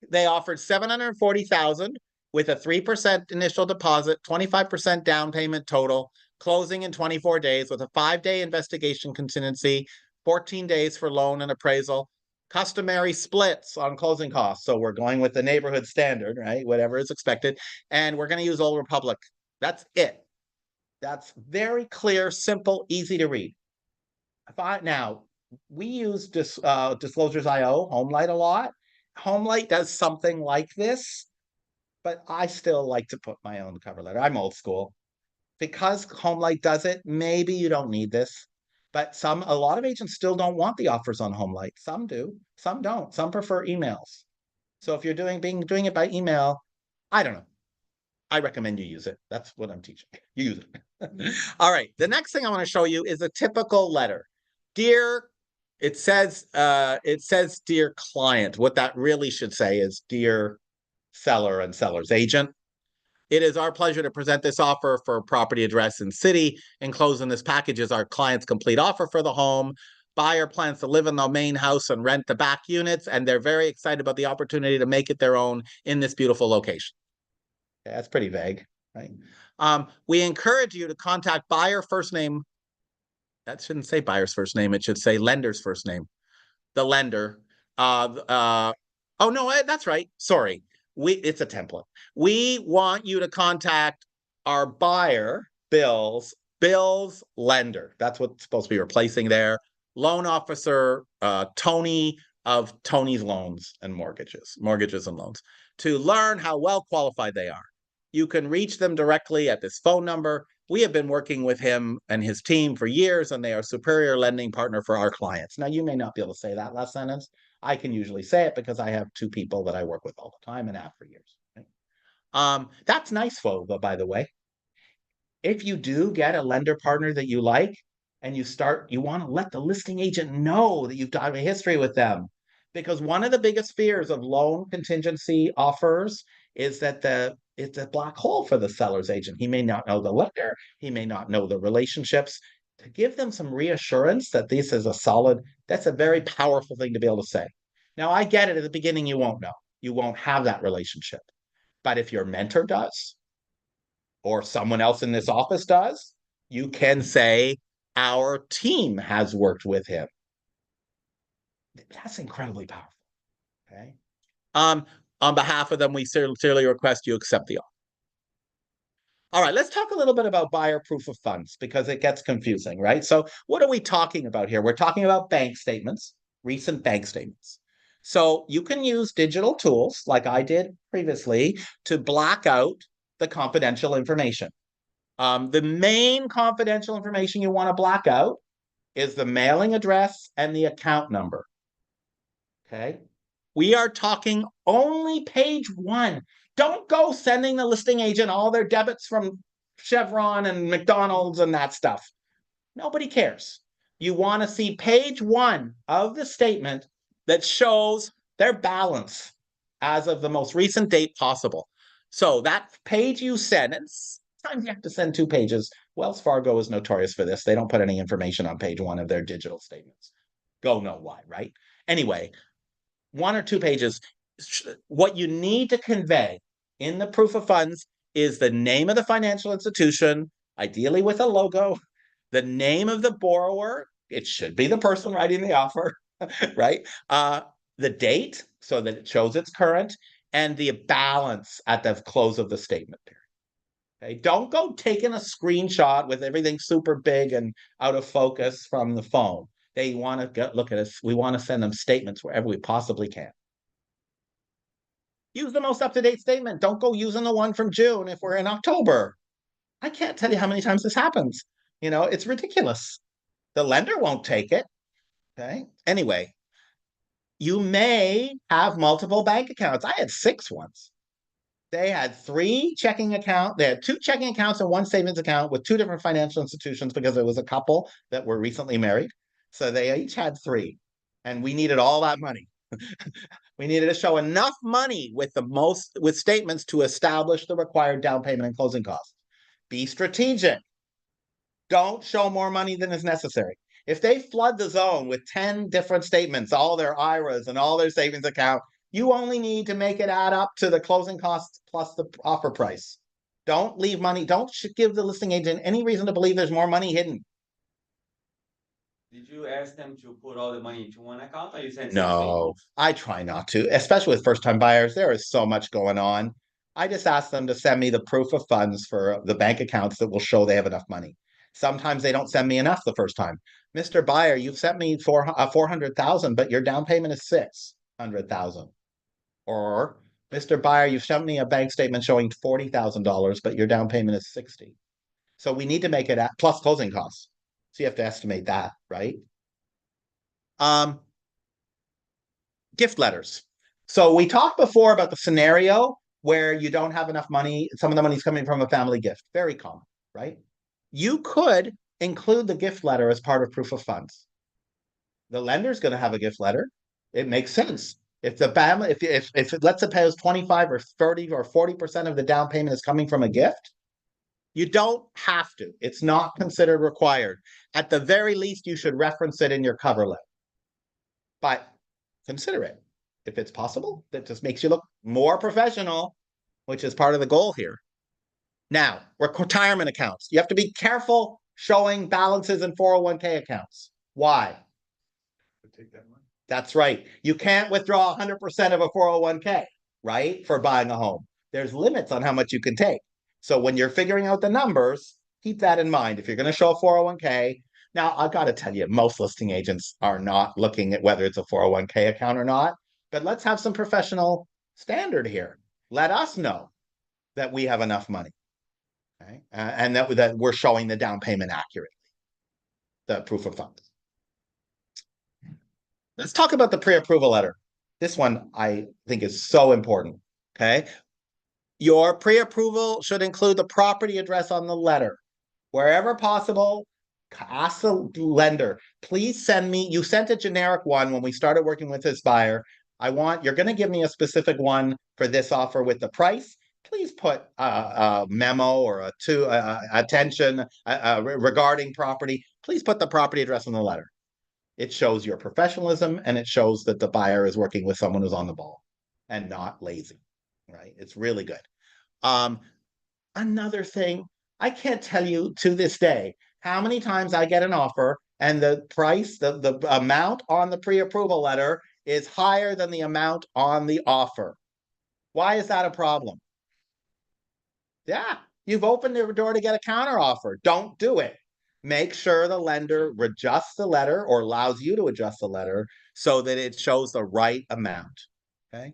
they offered $740,000 with a 3% initial deposit, 25% down payment total, closing in 24 days with a 5-day investigation contingency, 14 days for loan and appraisal, customary splits on closing costs. So we're going with the neighborhood standard, right? Whatever is expected. And we're going to use Old Republic. That's it. That's very clear, simple, easy to read. Now, we use Disclosures.io, HomeLight a lot. HomeLight does something like this, but I still like to put my own cover letter. I'm old school. Because HomeLight does it, maybe you don't need this. But a lot of agents still don't want the offers on HomeLight. Some do, some don't. Some prefer emails. So if you're doing it by email, I don't know. I recommend you use it. That's what I'm teaching. You use it. All right. The next thing I want to show you is a typical letter. It says dear client. What that really should say is dear seller and seller's agent. It is our pleasure to present this offer for property address and city. Enclosed in this package is our client's complete offer for the home. Buyer plans to live in the main house and rent the back units, and they're very excited about the opportunity to make it their own in this beautiful location. Okay, that's pretty vague, right? We encourage you to contact buyer first name. That shouldn't say buyer's first name. It should say lender's first name. The lender. Oh no, that's right. Sorry. It's a template. We want you to contact our buyer, Bill's lender. That's what's supposed to be replacing there. Loan officer, Tony of Tony's Loans and Mortgages and Loans, to learn how well qualified they are. You can reach them directly at this phone number. We have been working with him and his team for years, and they are a superior lending partner for our clients. Now, you may not be able to say that last sentence. I can usually say it because I have two people that I work with all the time and have for years. Right? That's nice, folks, by the way. If you do get a lender partner that you like, and you want to let the listing agent know that you've got a history with them. Because one of the biggest fears of loan contingency offers is that it's a black hole for the seller's agent. He may not know the lender, he may not know the relationships. To give them some reassurance that this is a solid, that's a very powerful thing to be able to say. Now, I get it, at the beginning, you won't know. You won't have that relationship. But if your mentor does, or someone else in this office does, you can say, our team has worked with him. That's incredibly powerful. Okay. On behalf of them, we sincerely request you accept the offer. All right, let's talk a little bit about buyer proof of funds because it gets confusing, right? So what are we talking about here? We're talking about bank statements, recent bank statements. So you can use digital tools like I did previously to black out the confidential information. The main confidential information you want to black out is the mailing address and the account number. Okay. We are talking only page 1. Don't go sending the listing agent all their debits from Chevron and McDonald's and that stuff. Nobody cares. You want to see page 1 of the statement that shows their balance as of the most recent date possible. So that page you send, and sometimes you have to send 2 pages. Wells Fargo is notorious for this. They don't put any information on page 1 of their digital statements. Go know why, right? Anyway, 1 or 2 pages. What you need to convey in the proof of funds is the name of the financial institution, ideally with a logo, the name of the borrower. It should be the person writing the offer, right? The date, so that it shows it's current, and the balance at the close of the statement period. Okay, don't go taking a screenshot with everything super big and out of focus from the phone. They want to look at us. We want to send them statements wherever we possibly can. Use the most up-to-date statement. Don't go using the one from June if we're in October. I can't tell you how many times this happens. It's ridiculous. The lender won't take it. Okay. Anyway, you may have multiple bank accounts. I had 6 once. They had 3 checking accounts. They had 2 checking accounts and 1 savings account with 2 different financial institutions because it was a couple that were recently married. So they each had 3, and we needed all that money. We needed to show enough money with statements to establish the required down payment and closing costs. Be strategic. Don't show more money than is necessary. If they flood the zone with 10 different statements, all their IRAs and all their savings account, you only need to make it add up to the closing costs plus the offer price. Don't leave money. Don't give the listing agent any reason to believe there's more money hidden. Did you ask them to put all the money into one account, or you sent No, I try not to, especially with first-time buyers. There is so much going on. I just ask them to send me the proof of funds for the bank accounts that will show they have enough money. Sometimes they don't send me enough the first time. Mr. Buyer, you've sent me 400,000, but your down payment is 600,000. Or, Mr. Buyer, you've sent me a bank statement showing $40,000, but your down payment is 60. So we need to make it plus closing costs. So you have to estimate that, right? Gift letters. So we talked before about the scenario where you don't have enough money. Some of the money's coming from a family gift. Very common, right? You could include the gift letter as part of proof of funds. The lender's going to have a gift letter. It makes sense. If the family, if let's suppose 25 or 30 or 40% of the down payment is coming from a gift, you don't have to. It's not considered required. At the very least, you should reference it in your cover letter. But consider it if it's possible. That just makes you look more professional, which is part of the goal here. Now, retirement accounts. You have to be careful showing balances in 401k accounts. Why? Take that one. That's right. You can't withdraw 100% of a 401k, right? For buying a home. There's limits on how much you can take. So when you're figuring out the numbers, keep that in mind. If you're going to show a 401k, now I've got to tell you, most listing agents are not looking at whether it's a 401k account or not, but let's have some professional standard here. Let us know that we have enough money. Okay? And that we're showing the down payment accurately, the proof of funds. Let's talk about the pre-approval letter. This one I think is so important. Okay. Your pre-approval should include the property address on the letter. Wherever possible, ask the lender, please send me, you sent a generic one when we started working with this buyer. You're going to give me a specific one for this offer with the price. Please put a memo or attention regarding property. Please put the property address on the letter. It shows your professionalism and it shows that the buyer is working with someone who's on the ball and not lazy, right? It's really good. Another thing, I can't tell you to this day how many times I get an offer and the price, the amount on the pre-approval letter is higher than the amount on the offer. Why is that a problem? Yeah, you've opened the door to get a counter offer. Don't do it. Make sure the lender adjusts the letter or allows you to adjust the letter so that it shows the right amount. Okay.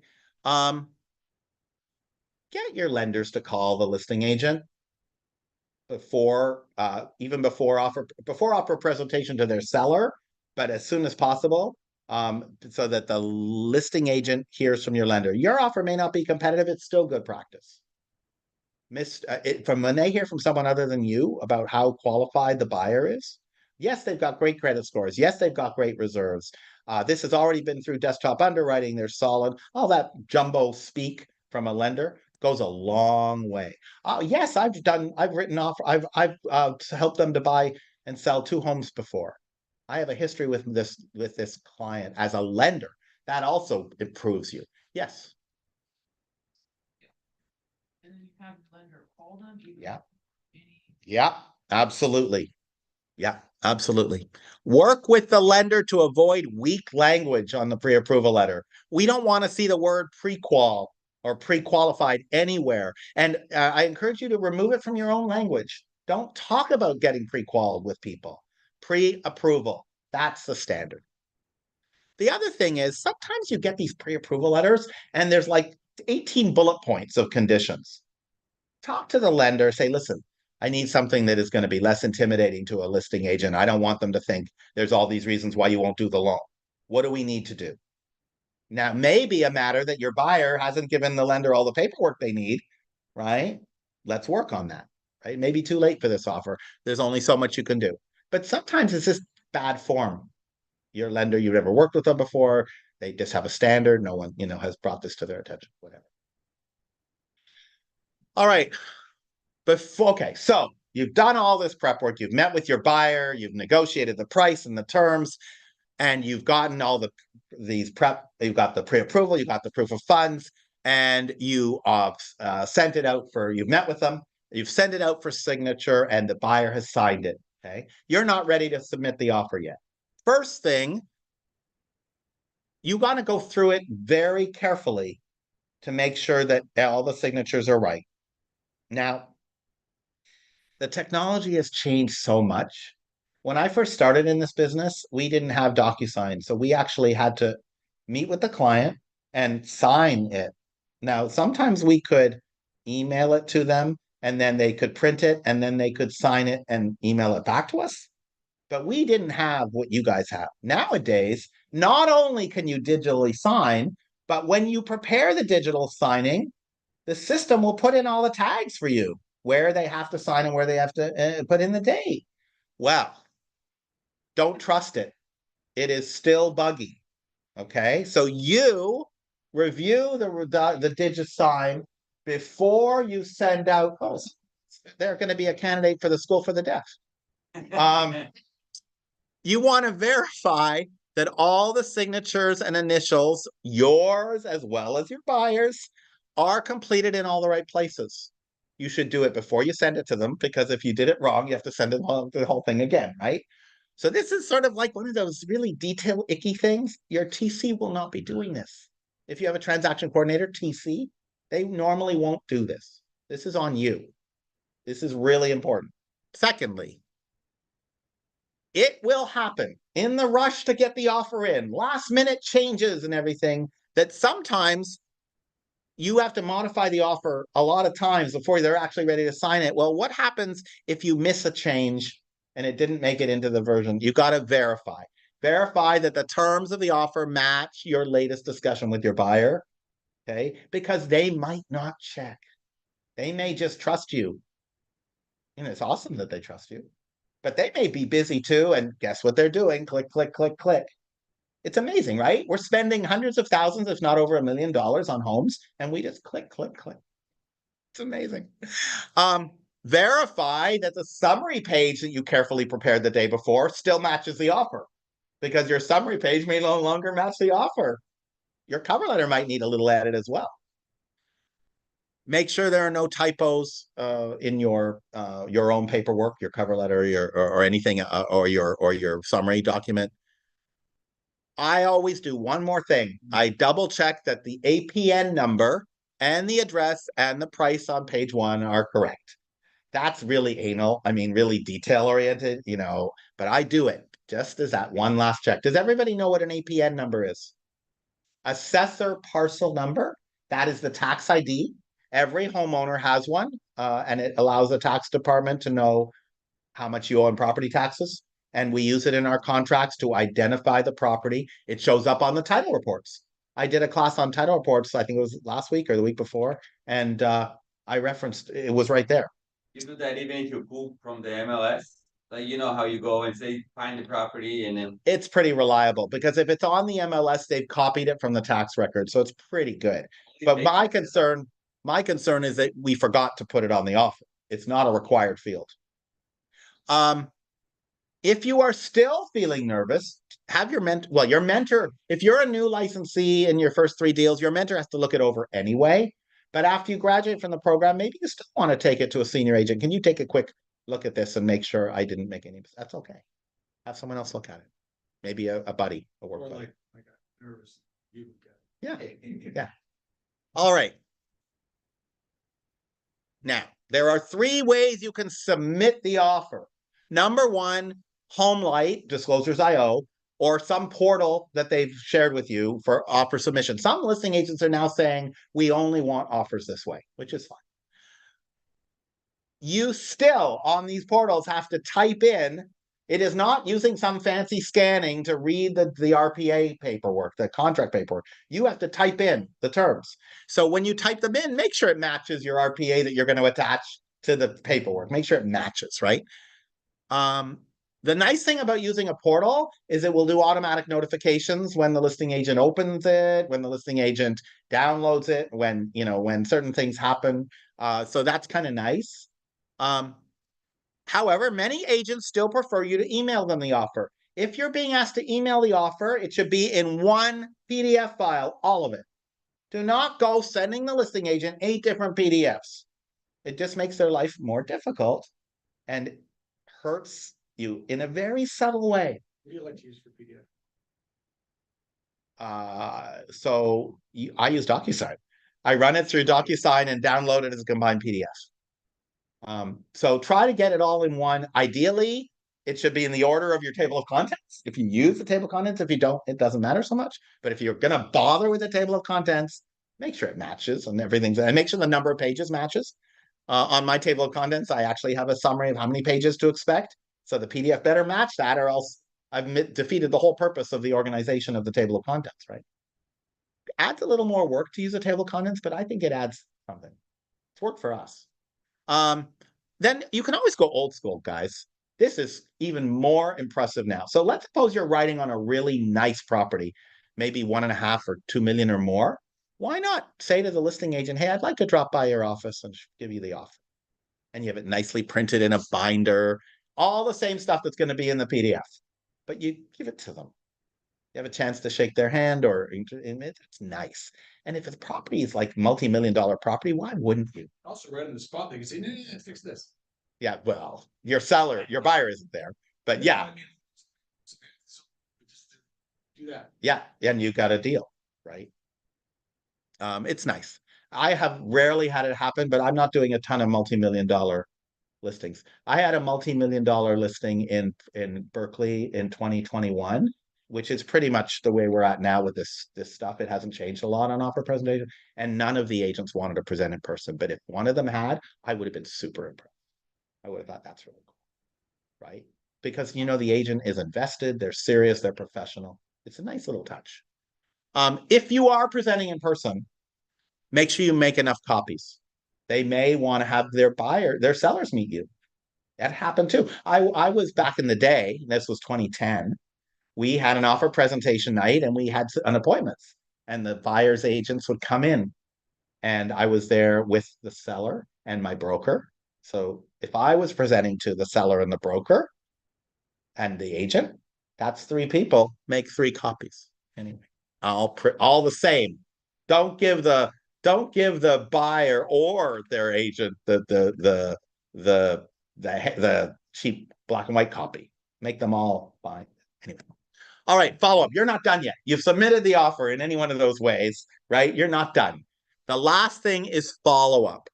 Get your lenders to call the listing agent before even before offer presentation to their seller, but as soon as possible, so that the listing agent hears from your lender. Your offer may not be competitive, it's still good practice. From when they hear from someone other than you about how qualified the buyer is, yes, they've got great credit scores. Yes, they've got great reserves. This has already been through desktop underwriting. They're solid. All that jumbo speak from a lender goes a long way. Yes, I've written off. I've helped them to buy and sell 2 homes before. I have a history with this client as a lender. That also improves you. Yes. And then you have the lender call them. Yeah. Yeah, absolutely. Yeah, absolutely. Work with the lender to avoid weak language on the pre-approval letter. We don't want to see the word pre-qual or pre-qualified anywhere. And I encourage you to remove it from your own language. Don't talk about getting pre-qualified with people. Pre-approval, that's the standard. The other thing is sometimes you get these pre-approval letters and there's like 18 bullet points of conditions. Talk to the lender, say, listen, I need something that is going to be less intimidating to a listing agent. I don't want them to think there's all these reasons why you won't do the loan. What do we need to do? Now, maybe a matter that your buyer hasn't given the lender all the paperwork they need, right? Let's work on that, right? Maybe too late for this offer. There's only so much you can do. But sometimes it's just bad form. Your lender, you've never worked with them before. They just have a standard. No one, has brought this to their attention, whatever. All right. Okay, so you've done all this prep work, you've met with your buyer, you've negotiated the price and the terms, and you've gotten all you've got the pre-approval, you've got the proof of funds, and you sent it out you've met with them, you've sent it out for signature, and the buyer has signed it, okay? You're not ready to submit the offer yet. First thing, you got to go through it very carefully to make sure that all the signatures are right. Now, the technology has changed so much. When I first started in this business, we didn't have DocuSign. So we actually had to meet with the client and sign it. Now, sometimes we could email it to them and then they could print it and then they could sign it and email it back to us. But we didn't have what you guys have. Nowadays, not only can you digitally sign, but when you prepare the digital signing, the system will put in all the tags for you, where they have to sign and where they have to put in the date. Well, don't trust it. It is still buggy. Okay, so you review the DigiSign before you send out. Oh, they're going to be a candidate for the School for the Deaf. You want to verify that all the signatures and initials, yours as well as your buyers, are completed in all the right places. you should do it before you send it to them, because if you did it wrong, you have to send it the whole thing again, right? So this is sort of like one of those really detail icky things. Your TC will not be doing this. If you have a transaction coordinator, TC, they normally won't do this. This is on you. This is really important. Secondly, it will happen in the rush to get the offer in, last minute changes and everything, that sometimes you have to modify the offer a lot of times before they're actually ready to sign it. Well, what happens if you miss a change and it didn't make it into the version? You got to verify. Verify that the terms of the offer match your latest discussion with your buyer, okay? Because they might not check. They may just trust you. And it's awesome that they trust you. But they may be busy too, and guess what they're doing? Click, click, click, click. It's amazing, right? We're spending hundreds of thousands, if not over $1 million on homes, and we just click, click, click. It's amazing. Verify that the summary page that you carefully prepared the day before still matches the offer, because your summary page may no longer match the offer. Your cover letter might need a little edit as well. Make sure there are no typos in your own paperwork, your cover letter, or anything, or your summary document. I always do one more thing. I double check that the APN number and the address and the price on page 1 are correct. That's really anal. I mean, really detail oriented, but I do it just as that one last check. Does everybody know what an APN number is? Assessor parcel number. That is the tax ID. Every homeowner has one, and it allows the tax department to know how much you owe in property taxes. And we use it in our contracts to identify the property. It shows up on the title reports. I did a class on title reports, I think it was last week or the week before, and I referenced, it was right there. You do that even if you pull from the MLS? Like, you know how you go and say, find the property and then. It's pretty reliable, because if it's on the MLS, they've copied it from the tax record, so it's pretty good. But my concern is that we forgot to put it on the offer. It's not a required field. If you are still feeling nervous, have your mentor, if you're a new licensee in your first 3 deals, your mentor has to look it over anyway. But after you graduate from the program, maybe you still want to take it to a senior agent. Can you take a quick look at this and make sure I didn't make any? That's okay. Have someone else look at it. Maybe a buddy, a work Or buddy. like a nervous, you Yeah. Yeah. All right. Now, there are 3 ways you can submit the offer. Number 1, HomeLight, Disclosures.io, or some portal that they've shared with you for offer submission. Some listing agents are now saying, we only want offers this way, which is fine. You still, on these portals, have to type in. It is not using some fancy scanning to read the RPA paperwork, the contract paperwork. You have to type in the terms. So when you type them in, make sure it matches your RPA that you're going to attach to the paperwork. Make sure it matches, right? The nice thing about using a portal is it will do automatic notifications when the listing agent opens it, when the listing agent downloads it, when certain things happen. So that's kind of nice. However, many agents still prefer you to email them the offer. If you're being asked to email the offer, it should be in one PDF file, all of it. Do not go sending the listing agent 8 different PDFs. It just makes their life more difficult and hurts you in a very subtle way. What do you like to use for PDF? I use DocuSign. I run it through DocuSign and download it as a combined PDF. So try to get it all in one. Ideally, it should be in the order of your table of contents. If you use the table of contents, if you don't, it doesn't matter so much. But if you're gonna bother with the table of contents, make sure it matches and everything, and make sure the number of pages matches. On my table of contents, I actually have a summary of how many pages to expect. So the PDF better match that, or else I've defeated the whole purpose of the organization of the table of contents, right? Adds a little more work to use a table of contents, but I think it adds something. It's work for us. Then you can always go old school, guys. This is even more impressive now. So let's suppose you're writing on a really nice property, maybe 1.5 or 2 million or more. Why not say to the listing agent, hey, I'd like to drop by your office and give you the offer. And you have it nicely printed in a binder, all the same stuff that's going to be in the PDF, but you give it to them. You have a chance to shake their hand or it's nice. And if the property is like multi-million dollar property, why wouldn't you? Also, right on the spot, they can say, no, fix this. Yeah, well, your seller, your buyer isn't there, but yeah, I mean, so just do that. yeah, and you got a deal, right? It's nice. I have rarely had it happen, but I'm not doing a ton of multi-million dollar listings. I had a multi-million dollar listing in Berkeley in 2021, which is pretty much the way we're at now with this stuff. It hasn't changed a lot on offer presentation, and none of the agents wanted to present in person. But if one of them had, I would have been super impressed. I would have thought that's really cool, right? Because you know the agent is invested, they're serious, they're professional. It's a nice little touch. If you are presenting in person, make sure you make enough copies. They may want to have their sellers meet you. That happened too. I was back in the day, this was 2010. We had an offer presentation night and we had an appointment. And the buyer's agents would come in. And I was there with the seller and my broker. So if I was presenting to the seller and the broker and the agent, that's three people, make three copies. Anyway, all the same. Don't give the buyer or their agent the cheap black and white copy. Make them all fine. Anyway. All right, follow up. You're not done yet. You've submitted the offer in any one of those ways, right? You're not done. The last thing is follow up.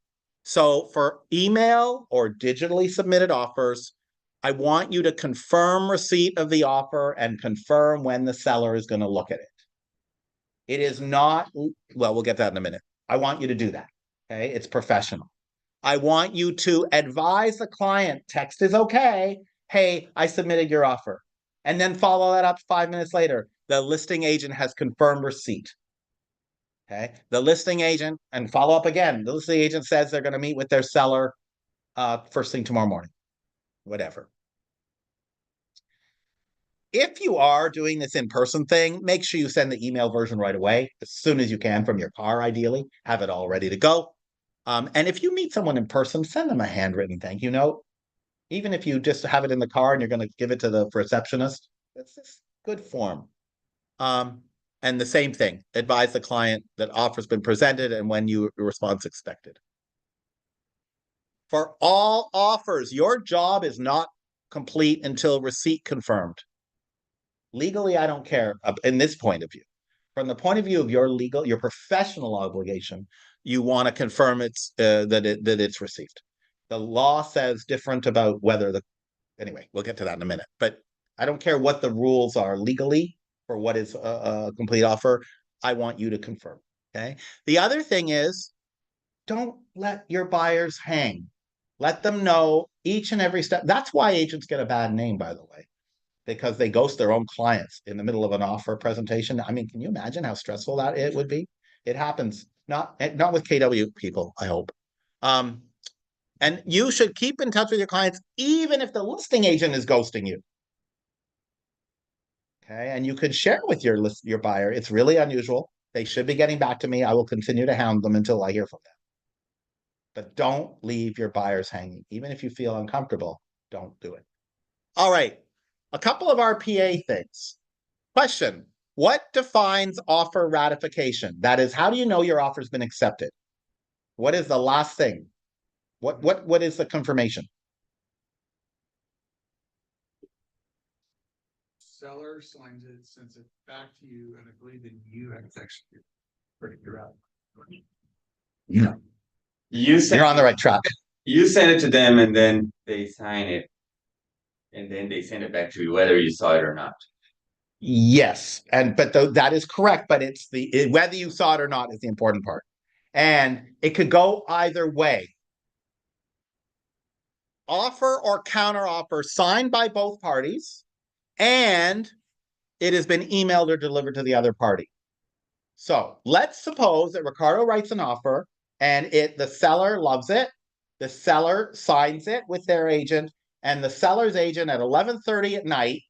So for email or digitally submitted offers, I want you to confirm receipt of the offer and confirm when the seller is going to look at it. It is not, well, we'll get that in a minute. I want you to do that. Okay, it's professional. I want you to advise the client, text is okay. Hey, I submitted your offer. And then follow that up 5 minutes later. The listing agent has confirmed receipt. Okay, the listing agent, and follow up again. The listing agent says they're going to meet with their seller first thing tomorrow morning, whatever. If you are doing this in-person thing, make sure you send the email version right away, as soon as you can from your car, ideally. Have it all ready to go. And if you meet someone in person, send them a handwritten thank you note. Even if you just have it in the car and you're going to give it to the receptionist, that's just good form. And the same thing, advise the client that offer's been presented and when your response expected. For all offers, your job is not complete until receipt confirmed. Legally, I don't care in this point of view. From the point of view of your professional obligation, you want to confirm that it's received. The law says different about whether anyway, we'll get to that in a minute. But I don't care what the rules are legally for what is a complete offer. I want you to confirm. Okay. The other thing is, don't let your buyers hang. Let them know each and every step. That's why agents get a bad name, by the way, because they ghost their own clients in the middle of an offer presentation. I mean, can you imagine how stressful that it would be? It happens not with KW people, I hope. And you should keep in touch with your clients, even if the listing agent is ghosting you. Okay, and you could share with your buyer. It's really unusual. They should be getting back to me. I will continue to hound them until I hear from them. But don't leave your buyers hanging. Even if you feel uncomfortable, don't do it. All right, a couple of RPA things. Question, what defines offer ratification? That is, how do you know your offer's been accepted? What is the last thing? What is the confirmation? Seller signs it, sends it back to you, and I believe that you have to execute. You're out. Yeah. You You're on the right track. You send it to them and then they sign it. And then they send it back to you, whether you saw it or not. Yes, but that is correct. But it's whether you saw it or not is the important part, and it could go either way. Offer or counter offer signed by both parties, and it has been emailed or delivered to the other party. So let's suppose that Ricardo writes an offer and the seller loves it. The seller signs it with their agent, and the seller's agent at 11:30 at night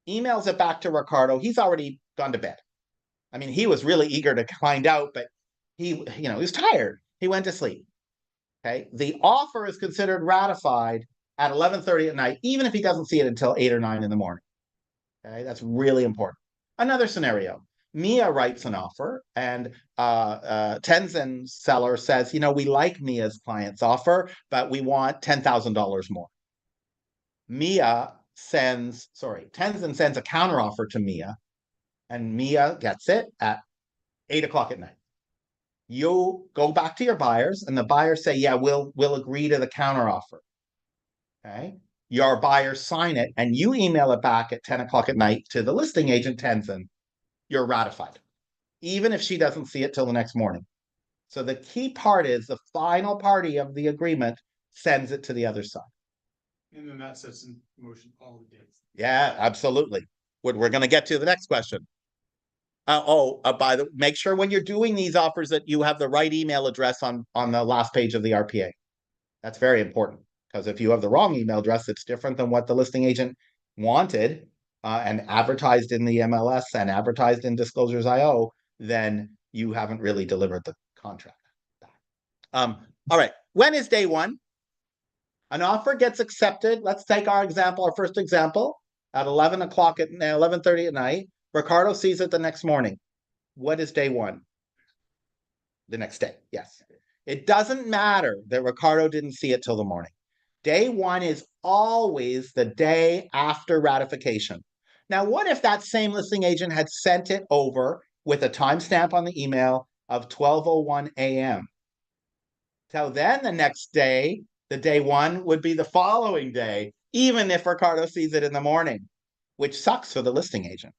emails it back to Ricardo. He's already gone to bed. I mean, he was really eager to find out, but he was tired. He went to sleep. Okay. The offer is considered ratified at 11:30 at night, even if he doesn't see it until 8 or 9 in the morning. Okay. That's really important. Another scenario, Mia writes an offer and Tenzin seller says, you know, we like Mia's client's offer, but we want $10,000 more. Tenzin sends a counter offer to Mia, and Mia gets it at 8 o'clock at night. You go back to your buyers, and the buyers say, yeah, we'll agree to the counter offer. Okay. Your buyers sign it, and you email it back at 10 o'clock at night to the listing agent, Tenzin. You're ratified, even if she doesn't see it till the next morning. So the key part is the final party of the agreement sends it to the other side. And then that sets in motion all the dates. Yeah, absolutely. We're going to get to the next question. Make sure when you're doing these offers that you have the right email address on the last page of the RPA. That's very important, because if you have the wrong email address, it's different than what the listing agent wanted and advertised in the MLS and advertised in Disclosures.io, then you haven't really delivered the contract. All right. When is day one? An offer gets accepted. Let's take our first example, at 11:30 at night. Ricardo sees it the next morning. What is day one? The next day, yes. It doesn't matter that Ricardo didn't see it till the morning. Day one is always the day after ratification. Now, what if that same listing agent had sent it over with a timestamp on the email of 12:01 a.m.? So then the next day, the day one would be the following day, even if Ricardo sees it in the morning, which sucks for the listing agent.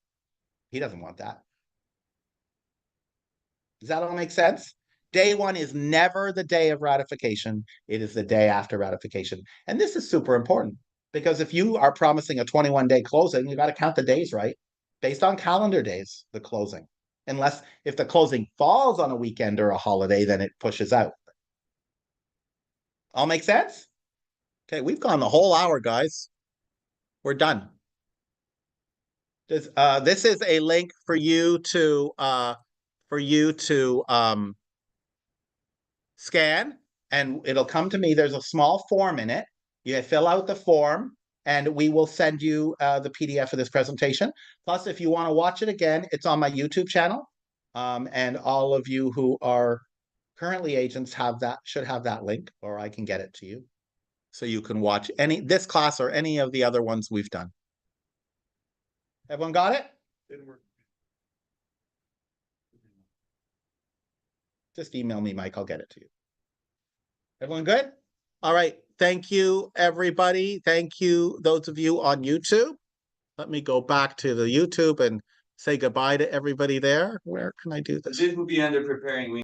He doesn't want that. Does that all make sense? Day one is never the day of ratification. It is the day after ratification. And this is super important, because if you are promising a 21-day closing, you got to count the days, right? Based on calendar days, the closing. Unless if the closing falls on a weekend or a holiday, then it pushes out. All make sense? Okay, we've gone the whole hour, guys. We're done. This is a link for you to scan, and it'll come to me. There's a small form in it. You fill out the form, and we will send you the PDF of this presentation. Plus, if you want to watch it again, it's on my YouTube channel. And all of you who are currently agents should have that link, or I can get it to you. So you can watch this class or any of the other ones we've done. Everyone got it? Didn't work. Just email me, Mike. I'll get it to you. Everyone good? All right. Thank you, everybody. Thank you, those of you on YouTube. Let me go back to the YouTube and say goodbye to everybody there. Where can I do this? This will be under preparing.